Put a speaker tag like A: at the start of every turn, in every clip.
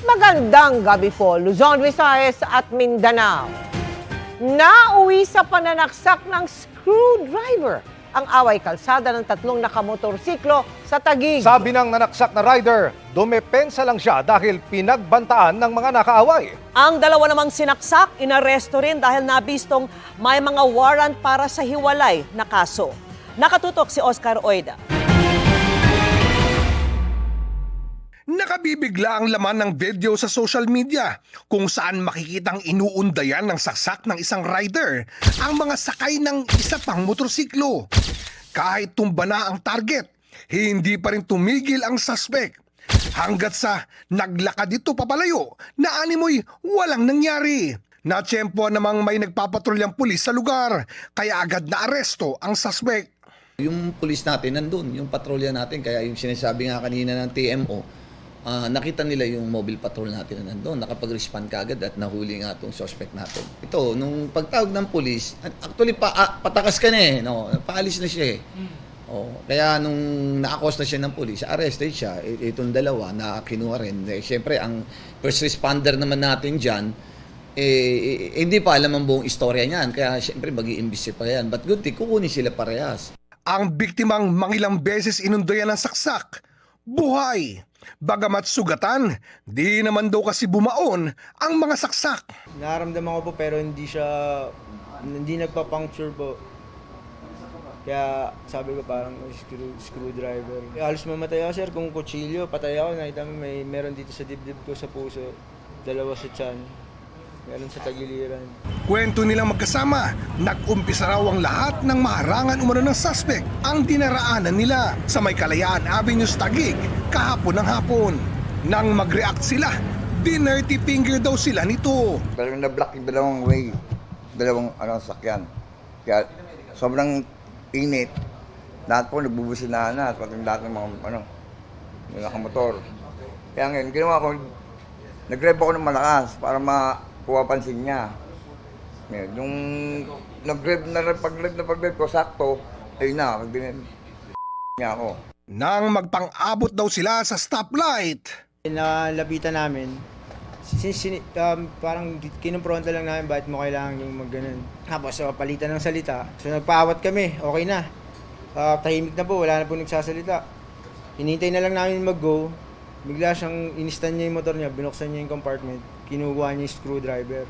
A: Magandang gabi po, Luzon, Visayas at Mindanao. Nauwi sa pananaksak ng screwdriver ang away kalsada ng tatlong nakamotorsiklo sa Taguig.
B: Sabi ng nanaksak na rider, dumepensa lang siya dahil pinagbantaan ng mga nakaaway.
C: Ang dalawa namang sinaksak, inaresto rin dahil nabistong may mga warrant para sa hiwalay na kaso. Nakatutok si Oscar Oida.
D: Nakabibigla ang laman ng video sa social media kung saan makikitang inuundayan ng saksak ng isang rider ang mga sakay ng isa pang motorsiklo. Kahit tumba na ang target, hindi pa rin tumigil ang suspect. Hanggat sa naglakad ito papalayo na animoy walang nangyari. Natsyempoan namang may nagpapatrulyang pulis sa lugar kaya agad na aresto ang suspect.
E: Yung pulis natin nandun, yung patrolya natin, kaya yung sinasabi nga kanina ng TMO, nakita nila yung mobile patrol natin na nandun, nakapag-respond kaagad at nahuli nga itong suspect natin. Ito, nung pagtawag ng pulis, actually patakas ka na eh, no? Paalis na siya eh. Kaya nung na-accost na siya ng pulis, arrested siya, itong dalawa na kinuha rin. Siyempre, ang first responder naman natin dyan, hindi pa alam ang buong istorya niyan, kaya siyempre mag-iimbisi pa yan. But good thing, kukunin sila parehas.
D: Ang biktimang mangilang beses inundayan ng saksak, buhay. Bagamat sugatan, di naman daw kasi bumaon ang mga saksak.
F: Nararamdaman ko po pero hindi nagpa-puncture po. Kaya sabi ko parang screwdriver. Halos mamatay ako sir kung kutsilyo, patay ako. Nakita mo meron dito sa dibdib ko sa puso, dalawa sa tiyan, meron sa tagiliran.
D: Kwento nilang magkasama, nag-umpisa raw ang lahat ng maharangan umano ng suspect ang dinaraanan nila sa may Kalayaan Avenue Taguig kahapon ng hapon. Nang mag-react sila, dinerty finger daw sila nito.
G: Pero na-block yung dalawang sakyan. Kaya sobrang init. Lahat po nagbubusinaan na, pati lahat ng mga nakamotor. Kaya ngayon, ginawa ko, nag-rev ako ng malakas para makuha pansin niya. Ngayon, yung pag-rev ko, sakto, ayun na, niya ako.
D: Nang magpang-abot daw sila sa stoplight,
F: Nalapitan namin, parang kinumpronta lang namin bakit mo kailangan yung mag-ganun. Tapos palitan ng salita, so nagpaawat kami, okay na. Tahimik na po, wala na po nagsasalita. Hinintay na lang namin mag-go, bigla siyang inistan niya yung motor niya, binuksan niya yung compartment, kinuha niya yung screwdriver.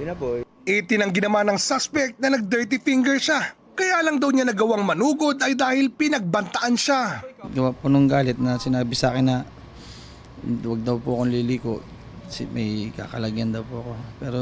F: Yun na po.
D: itinanggi naman ng suspect na nag-dirty finger siya. Kaya lang daw niya nagawang manugod ay dahil pinagbantaan siya.
H: Gawa po nung galit na sinabi sa akin na huwag daw po akong liliko. May kakalagyan daw po ako. Pero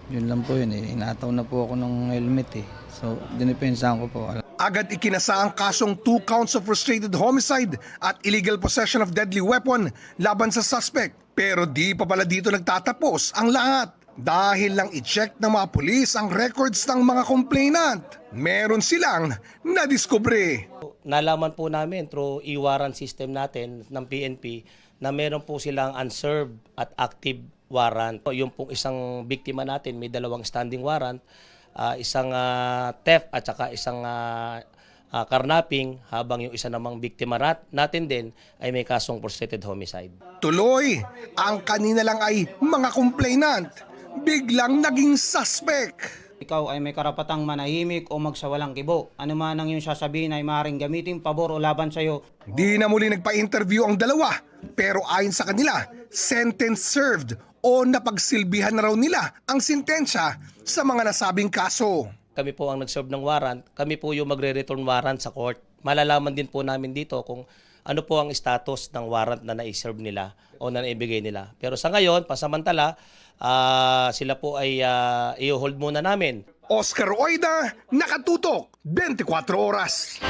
H: yun lang po yun eh. Inataw na po ako ng helmet eh. So dinipensahan ko po.
D: Agad ikinasa ang kasong 2 counts of frustrated homicide at illegal possession of deadly weapon laban sa suspect. Pero di pa pala dito nagtatapos ang lahat. Dahil lang i-check ng mga pulis ang records ng mga complainant, meron silang nadiskubre.
I: Nalaman po namin through e-warrant system natin ng PNP na meron po silang unserved at active warrant. Yung pong isang biktima natin may 2 standing warrant, isang theft at saka isang carnapping, habang yung isa namang biktima natin din ay may kasong frustrated homicide.
D: Tuloy, ang kanina lang ay mga complainant, biglang naging suspect.
J: Ikaw ay may karapatang manahimik o magsawalang kibo. Ano man ang iyong sasabihin ay maaaring gamitin pabor o laban sa iyo.
D: Di na muli nagpa-interview ang dalawa, pero ayon sa kanila, sentence served o napagsilbihan na raw nila ang sentensya sa mga nasabing kaso.
I: Kami po ang nag-serve ng warrant, kami po yung magre-return warrant sa court. Malalaman din po namin dito kung ano po ang status ng warrant na na-serve nila o na naibigay nila. Pero sa ngayon, pasamantala, sila po ay i-hold muna namin.
D: Oscar Oida, nakatutok, 24 oras.